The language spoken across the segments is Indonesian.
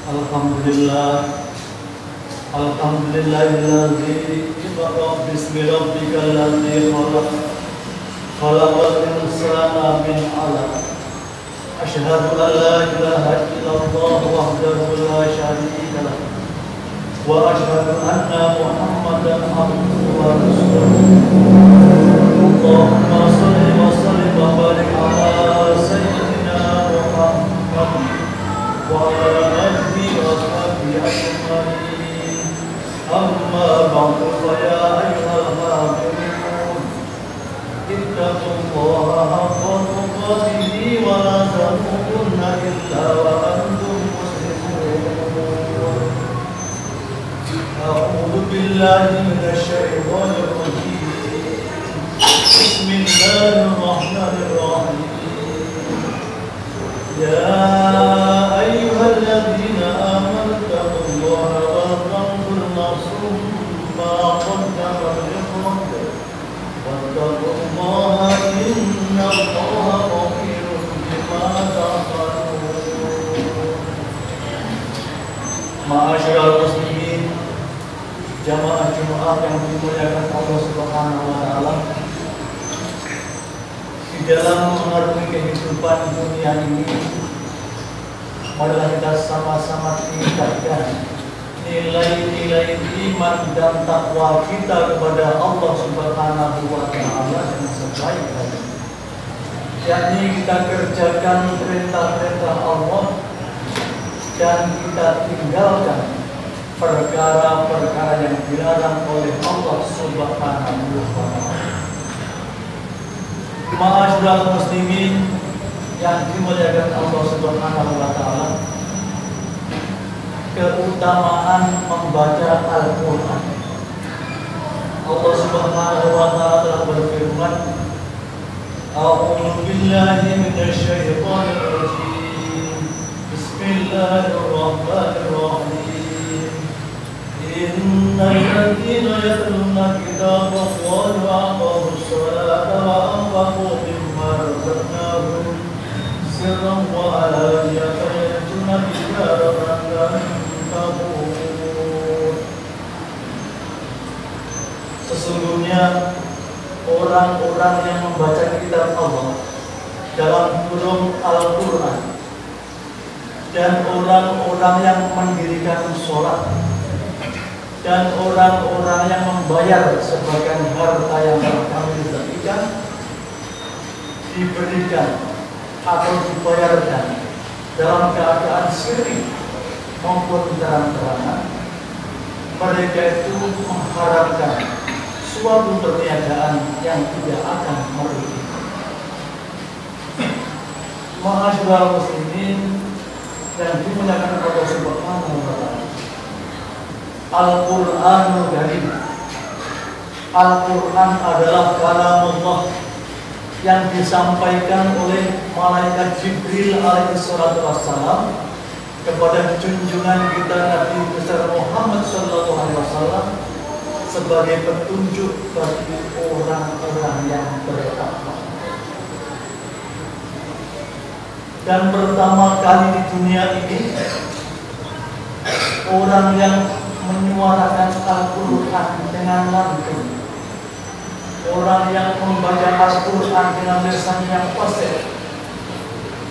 Alhamdulillah, Alhamdulillahilladzi iqra bismi rabbikal ladzi khalaqal insana min 'alaq. Asyhadu an la ilaha illallah wahdahu la syarika lah wa asyhadu anna Muhammadan abduhu wa rasuluh. Allahumma shalli wa sallim wa barik ala sayyidina Muhammad wa ala alihi wa sahbihi ajma'in. Amma ba'du fa ya ayyuhal mu'minun ittaqullaha haqqa tuqatih wa la tamutunna illa wa antum muslimun. A'udzu billahi minasy syaithanir rajim. Bismillahirrahmanirrahim. Ya ayyuhalladzina amanu taqullaha wa tanzur nafsum ma qaddamat lighad wattaqullaha innallaha khabirun bima ta'malun. Ma'asyiral muslimin, jamaah Jumat yang dimuliakan Allah Subhanahu wa taala, di dalam mengarungi kehidupan dunia ini, marilah kita sama-sama tingkatkan nilai-nilai iman dan takwa kita kepada Allah Subhanahu wa taala dengan sebaik-baiknya. Yakni kita kerjakan perintah-perintah Allah dan kita tinggalkan perkara-perkara yang dilarang oleh Allah Subhanahu wa taala. Ma'asyiral muslimin yang dimuliakan Allah Subhanahu wa taala, keutamaan membaca Al-Qur'an. Allah Subhanahu wa taala telah berfirman, A'udzu billahi minasy syaithanir rajim. Bismillahirrahmanirrahim. Innal ladzina yatluna kitaballahi wa aqamus sholata wa anfaqu mimma razaqnahum sirran wa alaniyatan yarjuna tijaratan lan tabur. Sesungguhnya orang-orang yang membaca kitab Allah dalam kurung Al-Qur'an dan orang-orang yang mendirikan sholat dan orang-orang yang membayar sebagian harta yang kami rezekikan, diberikan atau dibayarkan dalam keadaan sirri maupun terang-terangan, mereka itu mengharapkan suatu perniagaan yang tidak akan merugikan. Ma'asyiral muslimin yang dimuliakan Allah Subhanahu wa taala, Al-Qur'anul Karim. Al-Qur'an adalah kalamullah yang disampaikan oleh malaikat Jibril alaihi salatu wassalam kepada junjungan kita Nabi besar Muhammad sallallahu alaihi wasallam sebagai petunjuk bagi orang-orang yang bertakwa. Dan pertama kali di dunia ini, orang yang menyuarakan Al-Qur'an dengan lantun, orang yang membaca Al-Qur'an dengan lisan yang fasih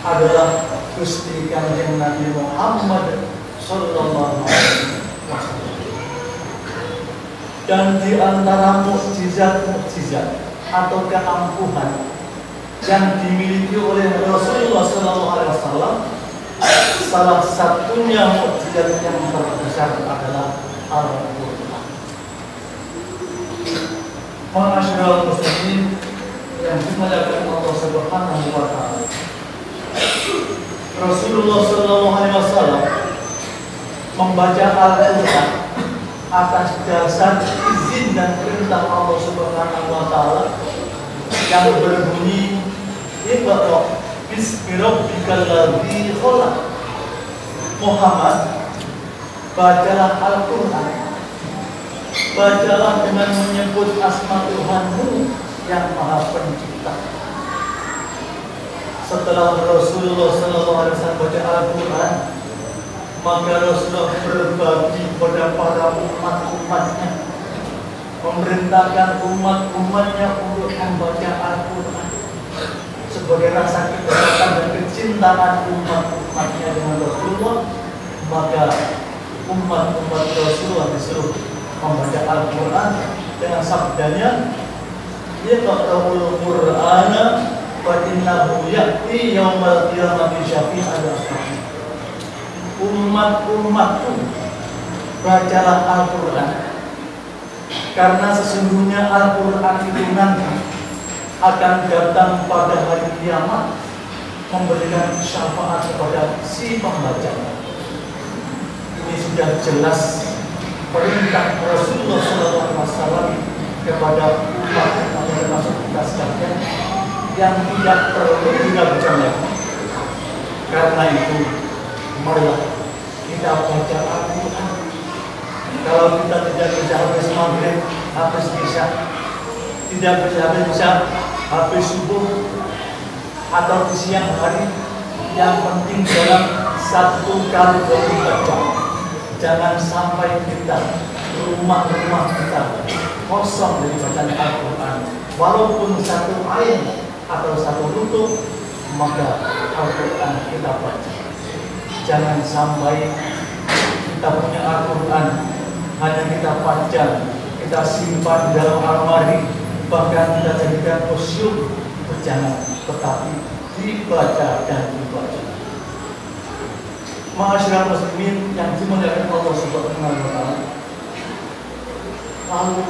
adalah Gusti Kanjeng Nabi Muhammad sallallahu alaihi wasallam. Dan di antara mukjizat-mukjizat atau keampuhan yang dimiliki oleh Rasulullah sallallahu alaihi wasallam, salah satunya mukjizat yang terbesar adalah Al-Qur'an. Ma'asyiral muslimin yang dimuliakan Allah Subhanahu wa taala, Rasulullah sallallahu alaihi wasallam membaca Al-Qur'an atas dasar izin dan perintah Allah Subhanahu wa taala yang berbunyi, Iqra bismi rabbikal ladzi khalaq. Muhammad, bacalah Al-Qur'an, bacalah dengan menyebut asma Tuhanmu yang Maha Pencipta. Setelah Rasulullah SAW baca Al-Quran, Maka Rasulullah berbagi kepada para umat-umatnya, memerintahkan umat-umatnya untuk membaca Al-Quran sebagai rasa keberatan dan kecintaan umat-umatnya dengan Rasulullah. Maka umat-umat Rasulullah disuruh membaca Al-Quran dengan sabdanya, Iqra'ul Qur'ana fa innahu ya'ti yaumal qiyamati syafi'an li umat-umatku, bacalah Al-Quran, karena sesungguhnya Al-Quran itu nanti akan datang pada hari kiamat memberikan syafaat kepada si pembacanya. Ini sudah jelas perintah Rasulullah SAW kepada umat atau termasuk kita sekalian yang tidak perlu diragukan. Karena itu, marilah kita baca Al-Quran. Kalau kita tidak bisa habis maghrib, habis isya, tidak bisa habis subuh atau di siang hari, yang penting dalam 1 kali 24 jam. Jangan sampai kita, rumah-rumah kita kosong dari bacaan Al-Quran. Walaupun 1 ayat atau 1 lutut, maka Al-Quran kita baca. Jangan sampai kita punya Al-Quran hanya kita baca, kita simpan dalam almari, bahkan kita jadikan museum. Jangan, tetapi dibaca dan dibaca. Ma'asyiral muslimin yang dimuliakan Allah Subhanahu wa taala. Lalu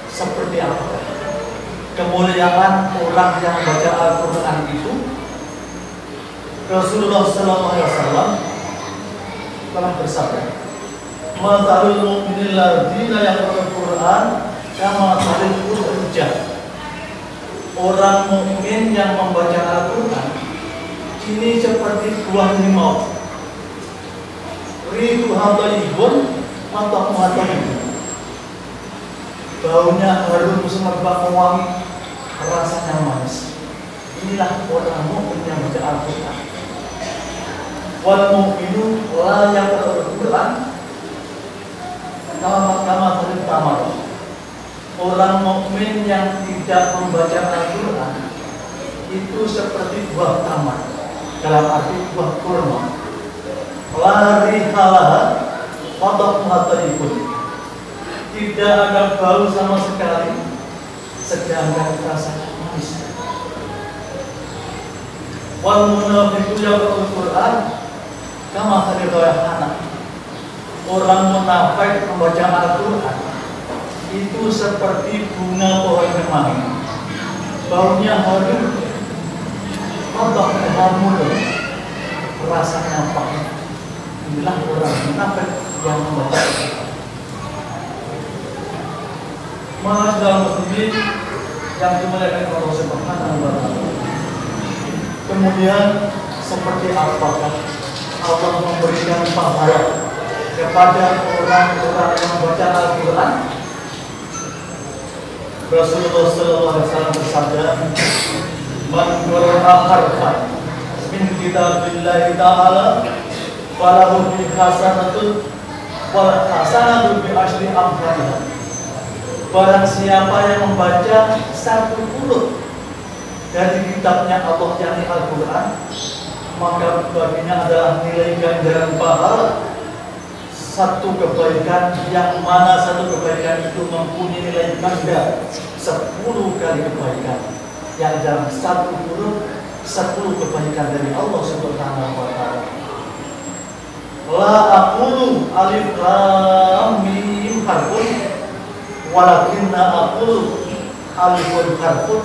seperti apa kemuliaan orang yang baca Al-Quran itu? Rasulullah SAW telah bersabda, "Mathalul mu'minil ladzina yaqra'ul Qur'an kama mathalil hujjah." Orang mukmin yang membaca Al-Quran ini seperti buah limau. Rihu hataibun matamu hataibun. Baunya harum semerbak wangi, rasanya manis. Inilah orang mukmin yang baca Al-Quran. Wal mu'minu la yaqra'ul Qur'an kama tamar. Orang mukmin yang tidak membaca Al-Quran itu seperti buah tamar, dalam arti buah kurma. La rihalah wa taibun. Tidak ada bau sama sekali, sedangkan rasanya manis. Wal munafiqu yaqra'ul Qur'an kama hadithana. Orang munafik membaca Al-Quran itu seperti bunga pohon kemangi, baunya harum, kotor hamur, rasanya pahit. Inilah orang munafik yang membaca Al-Quran. Ma'asyiral muslimin yang dimuliakan Allah Subhanahu wa taala. Kemudian seperti apakah Allah memberikan pahala kepada orang-orang yang membaca Al-Quran? Rasulullah SAW bersabda, "Man qara'a harfan min kitabillahi ta'ala falahu bi hasanatun wal hasanatu bi asyri amsalihha." Barang siapa yang membaca 1 huruf dari kitabnya Allah yakni Al-Quran, maka baginya adalah nilai ganjaran pahala 1 kebaikan, yang mana 1 kebaikan itu mempunyai nilai ganda 10 kali kebaikan. Yang dalam 1 huruf 10 kebaikan dari Allah Subhanahu wa taala. La aqulu alif lam mim harfun walakinna aqulu alifun harfun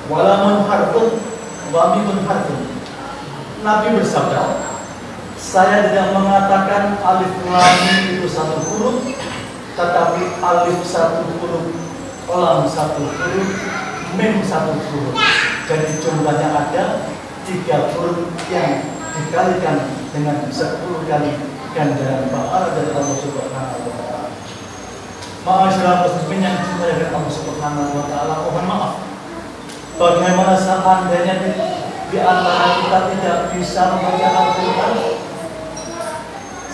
walamun harfun wa mimun harfun. Nabi bersabda, saya tidak mengatakan alif lam mim itu 1 huruf, tetapi alif 1 huruf, lam 1 huruf, mim 1 huruf. Jadi jumlahnya ada 3 huruf yang dikalikan dengan 10 kali ganjaran pahala dari Allah Subhanahu wa taala. Ma'asyiral muslimin yang dimuliakan Allah Subhanahu wa taala, mohon maaf bagaimana seandainya di antara kita tidak bisa membaca Al-Quran,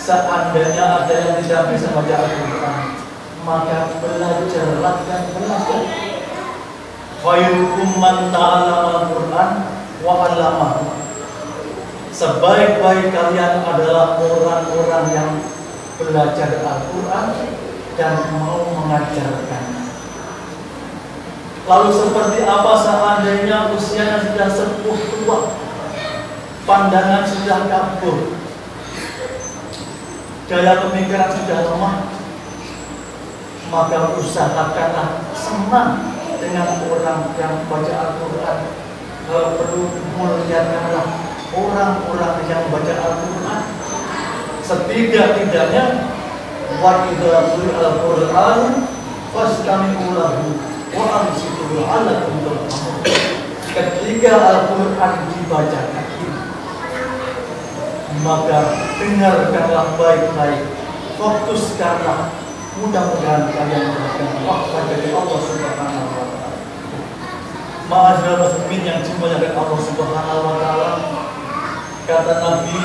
Seandainya ada yang tidak bisa baca Al-Quran, maka belajarlah dan belajar. Khairukum man ta'allama Al-Quran wa 'allamahu. Sebaik-baik kalian adalah orang-orang yang belajar Al-Quran dan mau mengajarkan. Lalu seperti apa seandainya usianya sudah sepuh tua, pandangan sudah kabur, daya pemikiran sudah lemah, maka usahakanlah senang dengan orang yang baca Al-Quran. Kalau perlu, muliakanlah orang-orang yang baca Al-Quran. Setidak-tidaknya wa idza quri'a al-Qur'an fastami'u lahu wa ansitu la'allakum turhamun. Ketika Al-Quran dibacakan, maka dengarkanlah baik-baik, fokuskanlah. Mudah-mudahan kalian mendapatkan rahmat dari Allah Subhanahu wa Ta'ala. Ma'asyiral muslimin yang dimuliakan Allah Subhanahu wa Ta'ala, kata Nabi,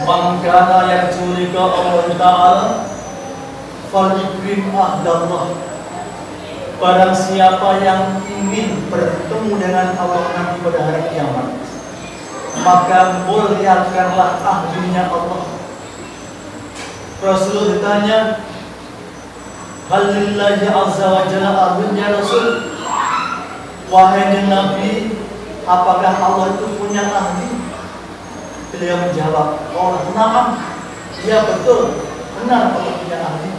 man kana yarju liqa Allah Ta'ala falyukrim ahdallah. Barang siapa yang ingin bertemu dengan Allah nanti pada hari kiamat, maka muliakanlah ahlinya Allah. Rasul ditanya, hal lillahi azza wa jalla ahlun ya Rasul? Wahai Nabi, apakah Allah itu punya ahli? Beliau menjawab, oh na'am, ya betul, benar Allah punya ahli.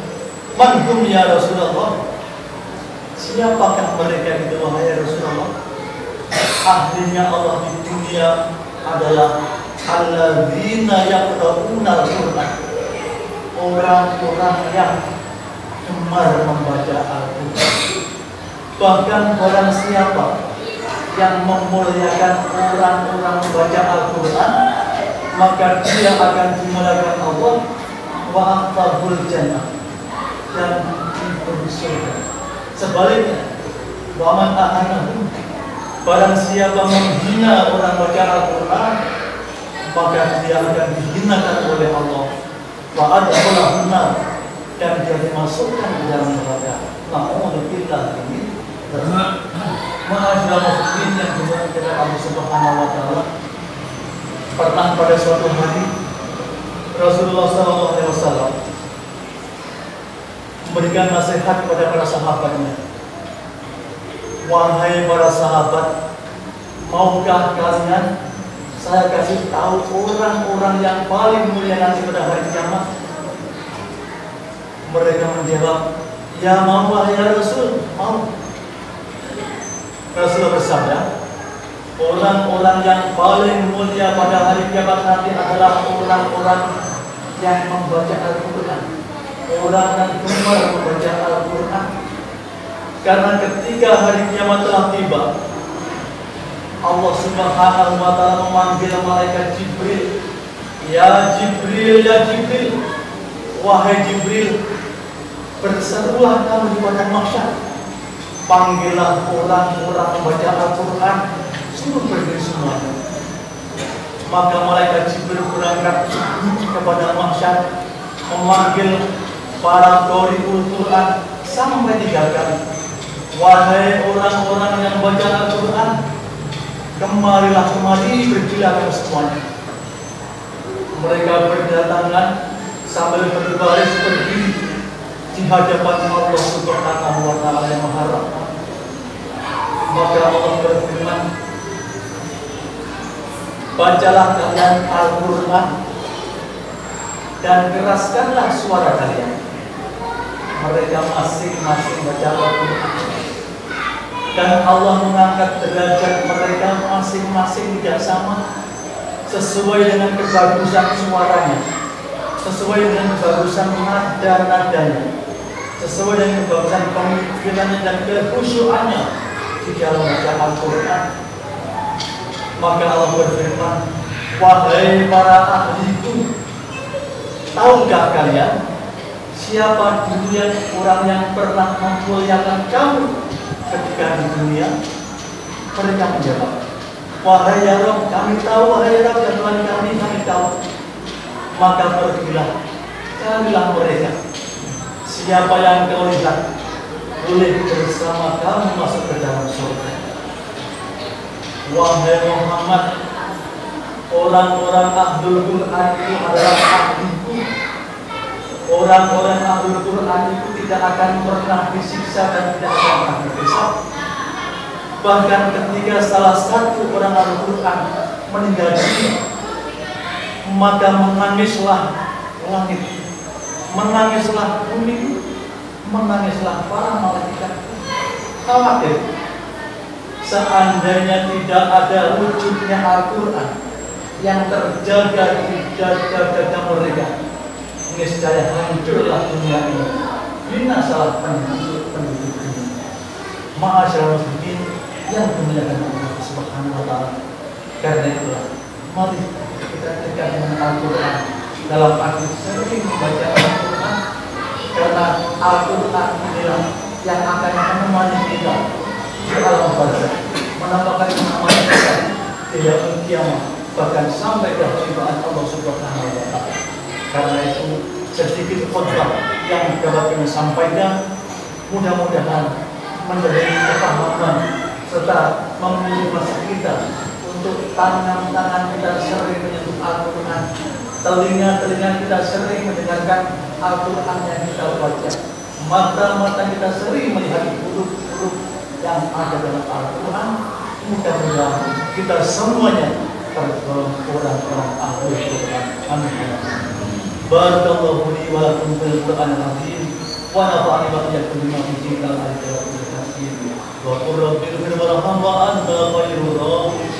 Man hum ya Rasulullah? Siapakah mereka itu wahai Rasulullah? Ahlinya Allah di dunia adalah alladzina yaqra'una al-Qur'an. Orang-orang yang gemar membaca Al-Quran. Bahkan orang siapa yang memuliakan orang-orang membaca Al-Quran, maka dia akan dimuliakan Allah wa aqtabul jannah, dan diberi surga. Sebaliknya, wa man ahanahu, barang siapa menghina orang baca Al-Quran, maka dia akan dihinakan oleh Allah. Wa'adakhulahu nar, dan dia dimasukkan ke dalam neraka. Na'udzubillah ini. Ma'asyiral muslimin yang dimuliakan Allah Subhanahu wa Ta'ala, pernah pada suatu hari Rasulullah SAW memberikan nasihat kepada para sahabatnya. Wahai para sahabat, maukah kalian saya kasih tahu orang-orang yang paling mulia nanti pada hari kiamat? Mereka menjawab, ya mau ya Rasul, mau. Rasul bersabda, orang-orang yang paling mulia pada hari kiamat nanti adalah orang-orang yang membaca Al-Quran, orang yang gemar membaca Al-Quran. Karena ketika hari kiamat telah tiba, Allah Subhanahu wa Ta'ala memanggil malaikat Jibril. Ya Jibril, ya Jibril, wahai Jibril, berserulah kamu di padang mahsyar. Panggillah orang-orang membaca Al-Quran, suruh berdiri semuanya. Maka malaikat Jibril berangkat ke padang mahsyar, memanggil para qari'ul Quran sampai 3 kali. Wahai orang-orang yang membaca Al-Quran, kemarilah kemari, berjilakan semuanya. Mereka berdatangan sambil berbaris berdiri di hadapan Allah Subhanahu wa Ta'ala yang Maha Rahman. Maka Allah berfirman, bacalah kalian Al-Quran dan keraskanlah suara kalian. Mereka masing-masing baca Al-Quran, dan Allah mengangkat derajat mereka masing-masing tidak sama, sesuai dengan kebagusan suaranya, sesuai dengan kebagusan nada-nadanya, sesuai dengan kebagusan pemikirannya dan kekhusyuannya di dalam baca Al-Quran. Maka Allah berfirman, wahai para ahliku, tahukah kalian siapa dunia orang yang pernah memuliakan kamu ketika di dunia? Mereka menjawab, wahai ya Rabb, kami tahu, wahai Rabb dan Tuhan kami tahu. maka pergilah, carilah mereka. Siapa yang kau lihat boleh bersama kamu masuk ke dalam surga. Wahai Muhammad, orang-orang Ahlul Quran itu adalah ahliku. Orang-orang Ahlul Quran itu tidak akan pernah disiksa dan tidak akan pernah dihisab. Bahkan ketika salah satu orang Ahlul Quran meninggal dunia, maka menangislah langit, menangislah bumi, menangislah para malaikat. Khawatir seandainya tidak ada wujudnya Al-Quran yang terjaga di dada mereka, niscaya hancurlah dunia ini, binasalah penduduk dunia. Ma'asyarul muslimin yang dimuliakan Allah Subhanahu wa taala. Karena itulah mari kita dekat dengan Al-Quran dalam arti sering membaca Al-Quran, karena Al-Quran inilah yang akan menemani kita di alam barzakh, menambahkan kemenangan kita di yaumul kiamah, bahkan sampai kehidupan Allah Subhanahu wa taala. Karena itu sedikit khutbah yang dapat kami sampaikan, mudah-mudahan menjadi kepahaman serta memotivasi kita untuk tangan-tangan kita sering menyentuh Al-Quran, telinga-telinga kita sering mendengarkan Al-Quran yang kita baca, mata-mata kita sering melihat huruf-huruf yang ada dalam Al-Quran. Mudah-mudahan kita semuanya tergolong orang-orang Ahlul Quran. Amin. Barakallahu li wa lakum fil Qur'anil azim wa nafa'ani wa iyyakum bima fihi min al-ayati wal hakim wa qul rabbil ighfir warham wa anta khairur rahimin.